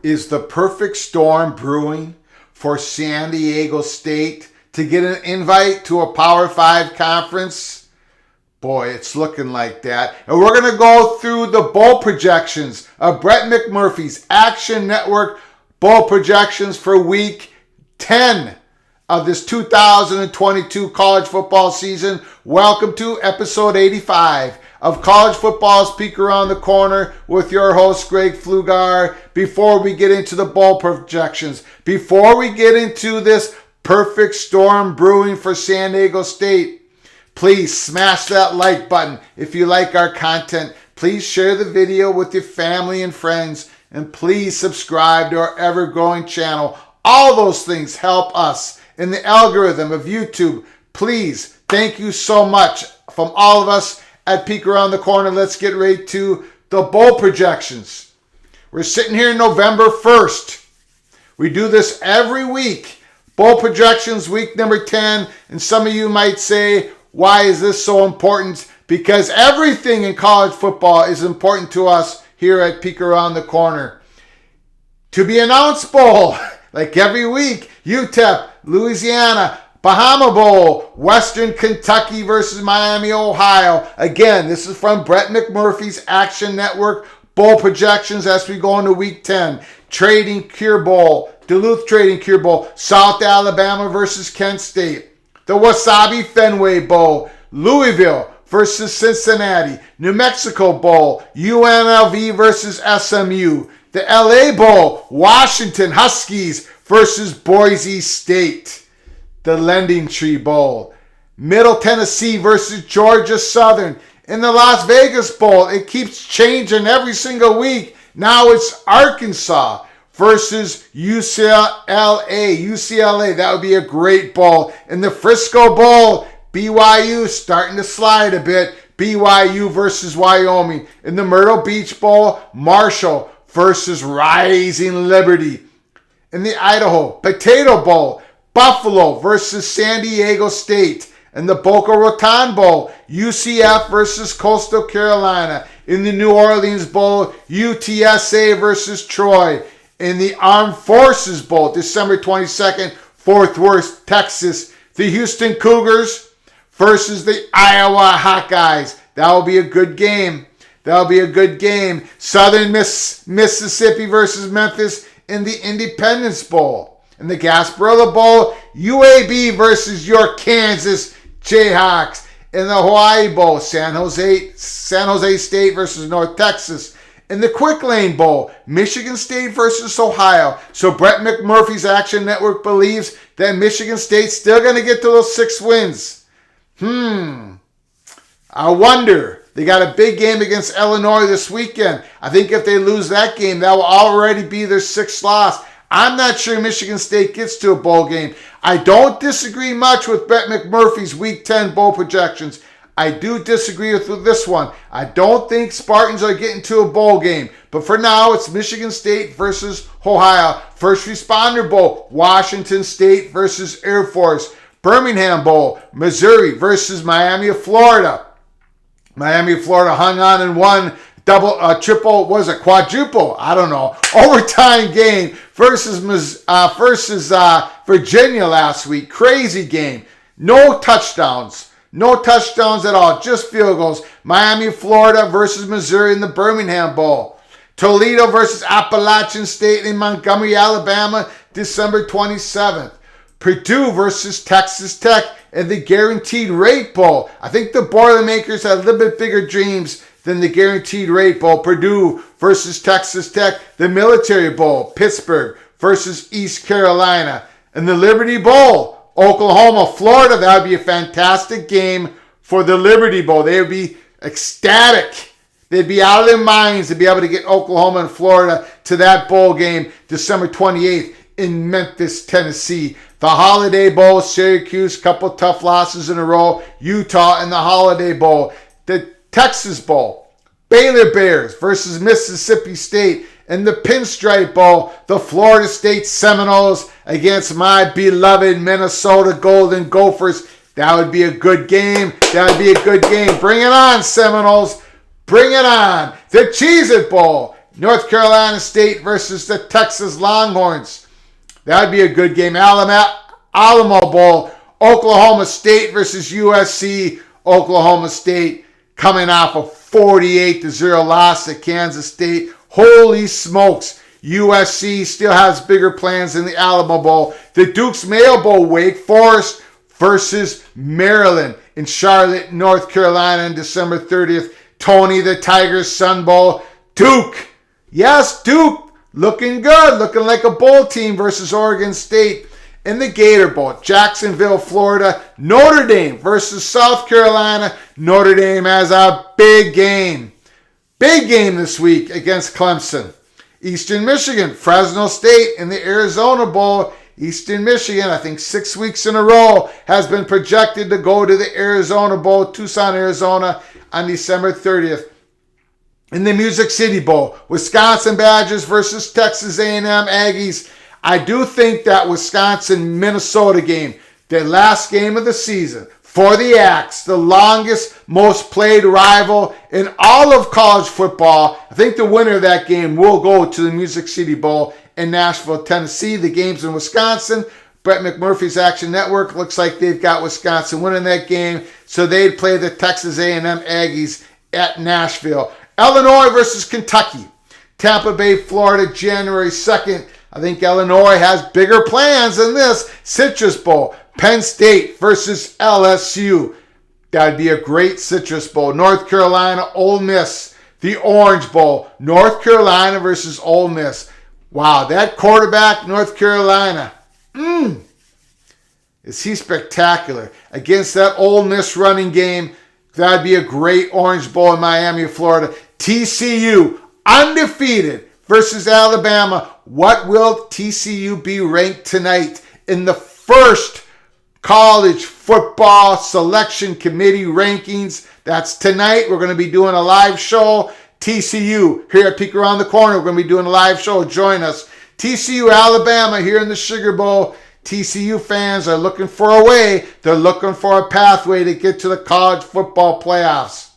Is the perfect storm brewing for San Diego State to get an invite to a Power 5 conference? Boy, it's looking like that. And we're going to go through the bowl projections of Brett McMurphy's Action Network bowl projections for week 10 of this 2022 college football season. Welcome to episode 85 of College Football's Peek Around the Corner with your host, Greg Flugar. Before we get into the bowl projections, before we get into this perfect storm brewing for San Diego State, please smash that like button. If you like our content, please share the video with your family and friends, and please subscribe to our ever-growing channel. All those things help us in the algorithm of YouTube. Please, thank you so much from all of us at Peek Around the Corner. Let's get right to the bowl projections. We're sitting here November 1st. We do this every week. Bowl projections, week number 10. And some of you might say, why is this so important? Because everything in college football is important to us here at Peek Around the Corner. To be announced bowl, like every week, UTEP, Louisiana, Bahama Bowl, Western Kentucky versus Miami, Ohio. Again, this is from Brett McMurphy's Action Network bowl projections as we go into week 10. Trading Cure Bowl, Duluth Trading Cure Bowl, South Alabama versus Kent State. The Wasabi Fenway Bowl, Louisville versus Cincinnati. New Mexico Bowl, UNLV versus SMU. The LA Bowl, Washington Huskies versus Boise State. The Lending Tree Bowl, Middle Tennessee versus Georgia Southern. In the Las Vegas Bowl, it keeps changing every single week. Now it's Arkansas versus UCLA. That would be a great bowl. In the Frisco Bowl, BYU starting to slide a bit. BYU versus Wyoming. In the Myrtle Beach Bowl, Marshall versus Rising Liberty. In the Idaho Potato Bowl, Buffalo versus San Diego State. In the Boca Raton Bowl, UCF versus Coastal Carolina. In the New Orleans Bowl, UTSA versus Troy. In the Armed Forces Bowl, December 22nd, Fort Worth, Texas, the Houston Cougars versus the Iowa Hawkeyes. That will be a good game. Southern Mississippi versus Memphis in the Independence Bowl. In the Gasparilla Bowl, UAB versus your Kansas Jayhawks. In the Hawaii Bowl, San Jose State versus North Texas. In the Quick Lane Bowl, Michigan State versus Ohio. So Brett McMurphy's Action Network believes that Michigan State's still going to get to those 6 wins. I wonder. They got a big game against Illinois this weekend. I think if they lose that game, that will already be their 6th loss. I'm not sure Michigan State gets to a bowl game. I don't disagree much with Brett McMurphy's Week 10 bowl projections. I do disagree with this one. I don't think Spartans are getting to a bowl game. But for now, it's Michigan State versus Ohio. First Responder Bowl, Washington State versus Air Force. Birmingham Bowl, Missouri versus Miami of Florida. Miami of Florida hung on and won quadruple, I don't know, overtime game versus Virginia last week. Crazy game. No touchdowns at all, just field goals. Miami, Florida versus Missouri in the Birmingham Bowl. Toledo versus Appalachian State in Montgomery, Alabama, December 27th. Purdue versus Texas Tech in the Guaranteed Rate Bowl. I think the Boilermakers had a little bit bigger dreams than the Guaranteed Rate Bowl. Purdue versus Texas Tech. The Military Bowl, Pittsburgh versus East Carolina. And the Liberty Bowl, Oklahoma, Florida. That would be a fantastic game for the Liberty Bowl. They would be ecstatic. They'd be out of their minds to be able to get Oklahoma and Florida to that bowl game December 28th in Memphis, Tennessee. The Holiday Bowl, Syracuse, couple tough losses in a row. Utah in the Holiday Bowl. The Texas Bowl, Baylor Bears versus Mississippi State. In the Pinstripe Bowl, the Florida State Seminoles against my beloved Minnesota Golden Gophers. That would be a good game. That would be a good game. Bring it on, Seminoles. Bring it on. The Cheez-It Bowl, North Carolina State versus the Texas Longhorns. That would be a good game. Alamo Bowl, Oklahoma State versus USC. Oklahoma State coming off a 48-0 loss at Kansas State. Holy smokes. USC still has bigger plans in the Alamo Bowl. The Duke's Mayo Bowl, Wake Forest versus Maryland in Charlotte, North Carolina on December 30th. Tony the Tiger's Sun Bowl. Duke. Yes, Duke. Looking good. Looking like a bowl team versus Oregon State. In the Gator Bowl, Jacksonville, Florida. Notre Dame versus South Carolina. Notre Dame has a big game. Big game this week against Clemson. Eastern Michigan, Fresno State in the Arizona Bowl. Eastern Michigan, I think 6 weeks in a row, has been projected to go to the Arizona Bowl, Tucson, Arizona, on December 30th. In the Music City Bowl, Wisconsin Badgers versus Texas A&M Aggies. I do think that Wisconsin-Minnesota game, the last game of the season, for the Axe, the longest, most played rival in all of college football. I think the winner of that game will go to the Music City Bowl in Nashville, Tennessee. The game's in Wisconsin. Brett McMurphy's Action Network looks like they've got Wisconsin winning that game, so they'd play the Texas A&M Aggies at Nashville. Illinois versus Kentucky. Tampa Bay, Florida, January 2nd. I think Illinois has bigger plans than this. Citrus Bowl. Penn State versus LSU. That'd be a great Citrus Bowl. North Carolina, Ole Miss. The Orange Bowl. North Carolina versus Ole Miss. Wow, that quarterback, North Carolina. Is he spectacular. Against that Ole Miss running game, that'd be a great Orange Bowl in Miami, Florida. TCU, undefeated, versus Alabama. What will TCU be ranked tonight in the first college football selection committee rankings? That's tonight. We're going to be doing a live show. TCU here at Peek Around the Corner. We're going to be doing a live show. Join us. TCU, Alabama here in the Sugar Bowl. TCU fans are looking for a way. They're looking for a pathway to get to the college football playoffs.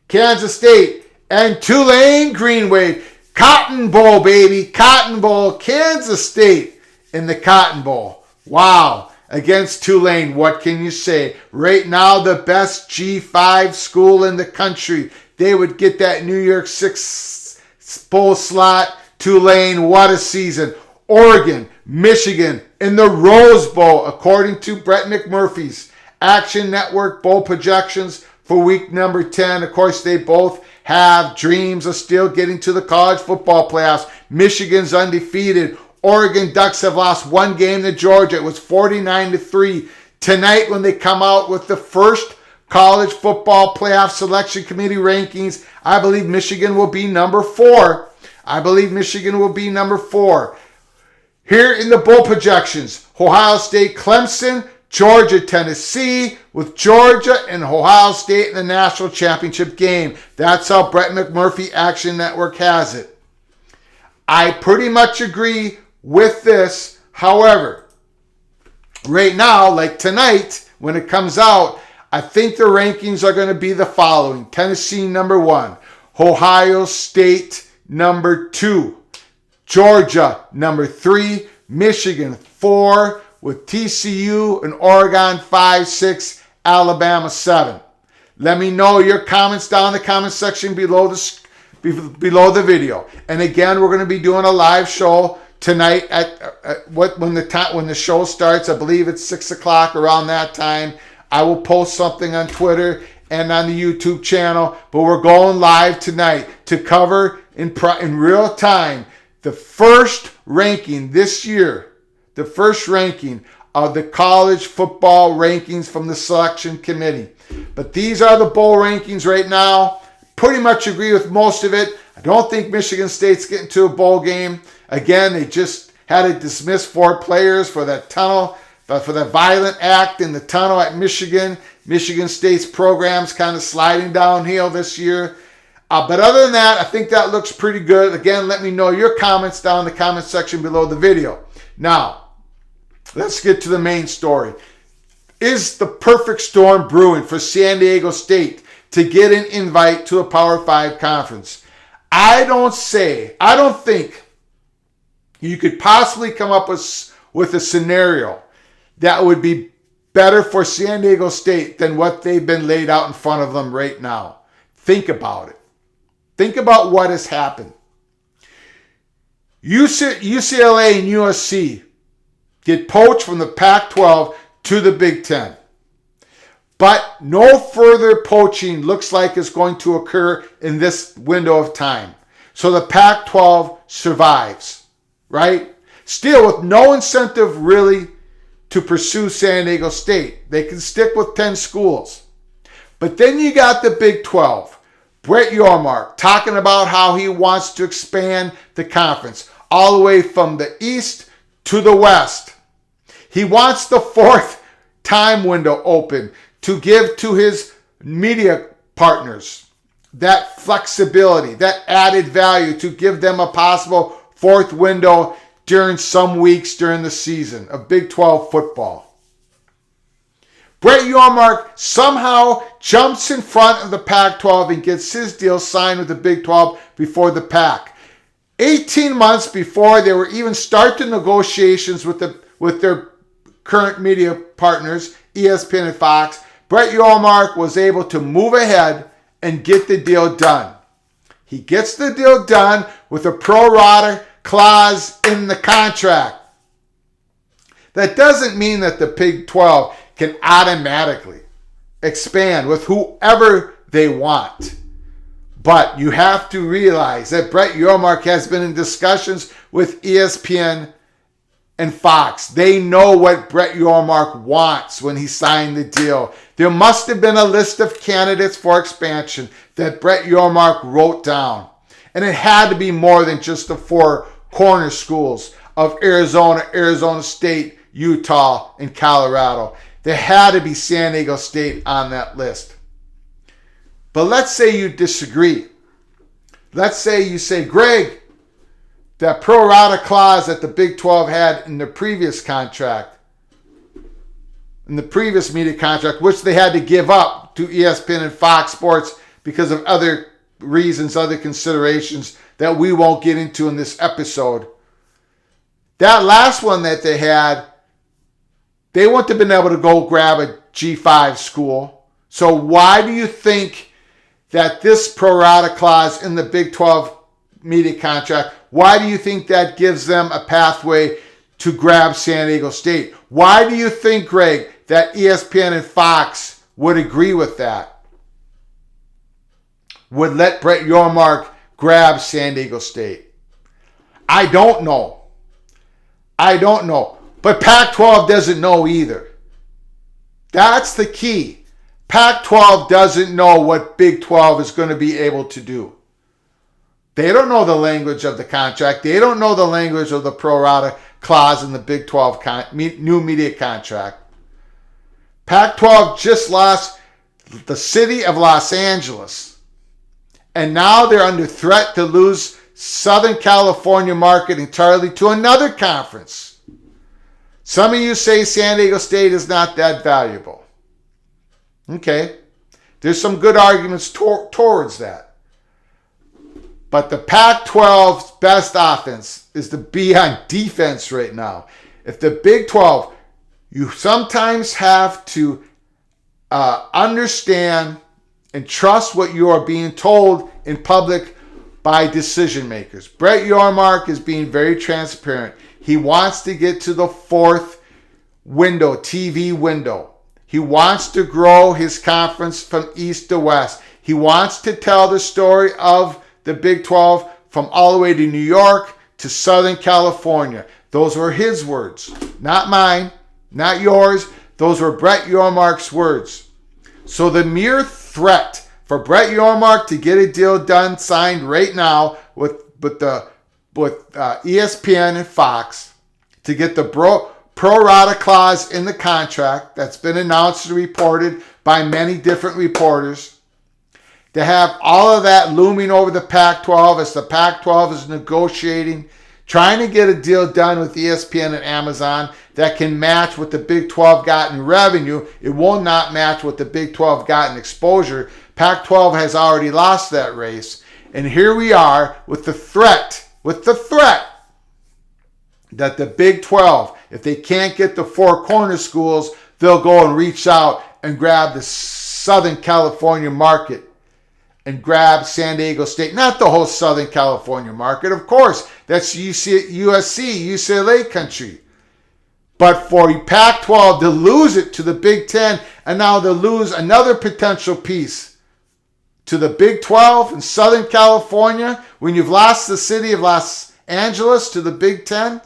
Kansas State and Tulane Green Wave. Cotton Bowl, baby. Cotton Bowl. Kansas State in the Cotton Bowl. Wow. Against Tulane. What can you say? Right now, the best G5 school in the country. They would get that New York 6 bowl slot. Tulane, what a season. Oregon, Michigan in the Rose Bowl, according to Brett McMurphy's Action Network bowl projections for week number 10. Of course, they both have dreams of still getting to the college football playoffs. Michigan's undefeated. Oregon Ducks have lost one game to Georgia. It was 49-3. Tonight, when they come out with the first college football playoff selection committee rankings, I believe Michigan will be number 4. I believe Michigan will be number 4. Here in the bowl projections, Ohio State, Clemson, Georgia, Tennessee, with Georgia and Ohio State in the national championship game. That's how Brett McMurphy Action Network has it. I pretty much agree with this. However, right now, like tonight, when it comes out, I think the rankings are going to be the following. Tennessee, number 1. Ohio State, number 2. Georgia, number 3. Michigan, 4. With TCU and Oregon, 5, 6. Alabama, 7. Let me know your comments down in the comment section below the video. And again, we're going to be doing a live show tonight when the show starts. I believe it's 6 o'clock, around that time. I will post something on Twitter and on the YouTube channel. But we're going live tonight to cover in real time the first ranking this year, the first ranking of the college football rankings from the selection committee. But these are the bowl rankings right now. Pretty much agree with most of it. I don't think Michigan State's getting to a bowl game. Again, they just had to dismiss 4 players for that tunnel, for that violent act in the tunnel at Michigan. Michigan State's program's kind of sliding downhill this year. But other than that, I think that looks pretty good. Again, let me know your comments down in the comment section below the video. Now, let's get to the main story. Is the perfect storm brewing for San Diego State to get an invite to a Power 5 conference? I don't think you could possibly come up with a scenario that would be better for San Diego State than what they've been laid out in front of them right now. Think about it. Think about what has happened. UCLA and USC get poached from the Pac-12 to the Big Ten. But no further poaching looks like is going to occur in this window of time. So the Pac-12 survives, right? Still with no incentive really to pursue San Diego State. They can stick with 10 schools. But then you got the Big 12. Brett Yormark talking about how he wants to expand the conference all the way from the East to the West. He wants the fourth time window open to give to his media partners that flexibility, that added value to give them a possible fourth window during some weeks during the season of Big 12 football. Brett Yormark somehow jumps in front of the Pac-12 and gets his deal signed with the Big 12 before the Pac. 18 months before they were even start the negotiations with their current media partners, ESPN and Fox, Brett Yormark was able to move ahead and get the deal done. He gets the deal done with a pro rata clause in the contract. That doesn't mean that the Big 12 can automatically expand with whoever they want. But you have to realize that Brett Yormark has been in discussions with ESPN and Fox. They know what Brett Yormark wants when he signed the deal. There must have been a list of candidates for expansion that Brett Yormark wrote down. And it had to be more than just the four corner schools of Arizona, Arizona State, Utah, and Colorado. There had to be San Diego State on that list. But let's say you disagree. Let's say you say, Greg, that pro rata clause that the Big 12 had in the previous contract, in the previous media contract, which they had to give up to ESPN and Fox Sports because of other reasons, other considerations that we won't get into in this episode. That last one that they had, they wouldn't have been able to go grab a G5 school. So why do you think that this pro rata clause in the Big 12 media contract, why do you think that gives them a pathway to grab San Diego State? Why do you think, Greg, that ESPN and Fox would agree with that? Would let Brett Yormark grab San Diego State? I don't know. But Pac-12 doesn't know either. That's the key. Pac-12 doesn't know what Big 12 is going to be able to do. They don't know the language of the contract. They don't know the language of the pro rata clause in the Big 12 new media contract. Pac-12 just lost the city of Los Angeles. And now they're under threat to lose Southern California market entirely to another conference. Some of you say San Diego State is not that valuable. Okay. There's some good arguments towards that. But the Pac-12's best offense is to be on defense right now. If the Big 12, you sometimes have to understand and trust what you are being told in public by decision makers. Brett Yormark is being very transparent. He wants to get to the fourth window, TV window. He wants to grow his conference from east to west. He wants to tell the story of the Big 12 from all the way to New York to Southern California. Those were his words, not mine, not yours. Those were Brett Yormark's words. So the mere threat for Brett Yormark to get a deal done, signed right now with ESPN and Fox, to get the pro rata clause in the contract that's been announced and reported by many different reporters, to have all of that looming over the Pac-12 as the Pac-12 is negotiating, trying to get a deal done with ESPN and Amazon that can match what the Big 12 got in revenue. It will not match what the Big 12 got in exposure. Pac-12 has already lost that race. And here we are with the threat that the Big 12, if they can't get the four corner schools, they'll go and reach out and grab the Southern California market and grab San Diego State. Not the whole Southern California market, of course. That's USC, UCLA country. But for Pac-12 to lose it to the Big 10 and now to lose another potential piece to the Big 12 in Southern California when you've lost the city of Los Angeles to the Big 10?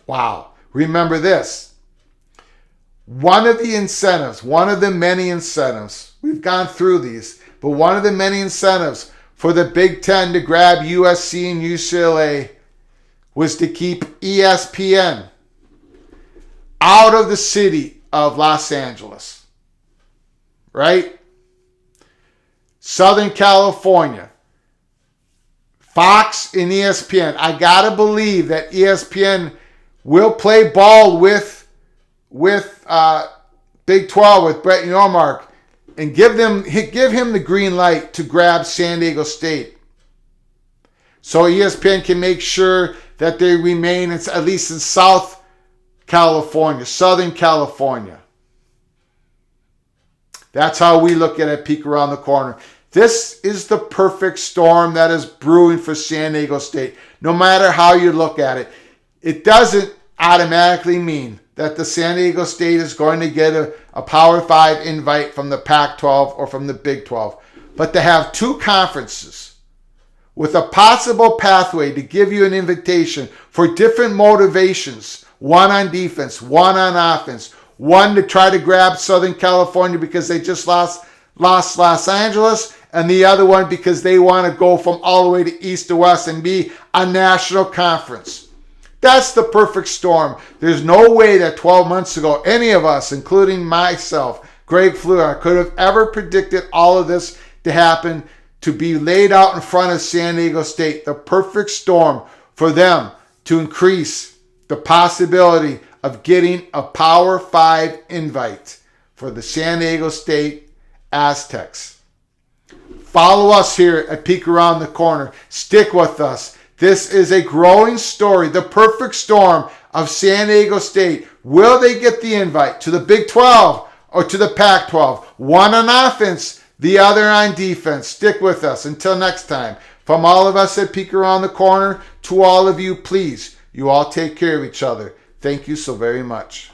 Wow. Remember this. One of the incentives, one of the many incentives, we've gone through these, but one of the many incentives for the Big 10 to grab USC and UCLA was to keep ESPN out of the city of Los Angeles. Right? Southern California. Fox and ESPN. I gotta believe that ESPN will play ball with Big 12, with Brett McMurphy, and give him the green light to grab San Diego State. So ESPN can make sure that they remain at least in Southern California. That's how we look at it, peek around the corner. This is the perfect storm that is brewing for San Diego State. No matter how you look at it, it doesn't automatically mean that the San Diego State is going to get a Power 5 invite from the Pac-12 or from the Big 12. But to have two conferences with a possible pathway to give you an invitation for different motivations, one on defense, one on offense, one to try to grab Southern California because they just lost Los Angeles, and the other one because they want to go from all the way to east to west and be a national conference. That's the perfect storm. There's no way that 12 months ago, any of us, including myself, Greg Fleur, could have ever predicted all of this to happen, to be laid out in front of San Diego State. The perfect storm for them to increase the possibility of getting a Power 5 invite for the San Diego State Aztecs. Follow us here at Peek Around the Corner. Stick with us. This is a growing story, the perfect storm of San Diego State. Will they get the invite to the Big 12 or to the Pac-12? One on offense, the other on defense. Stick with us. Until next time, from all of us at Peek Around the Corner, to all of you, please, you all take care of each other. Thank you so very much.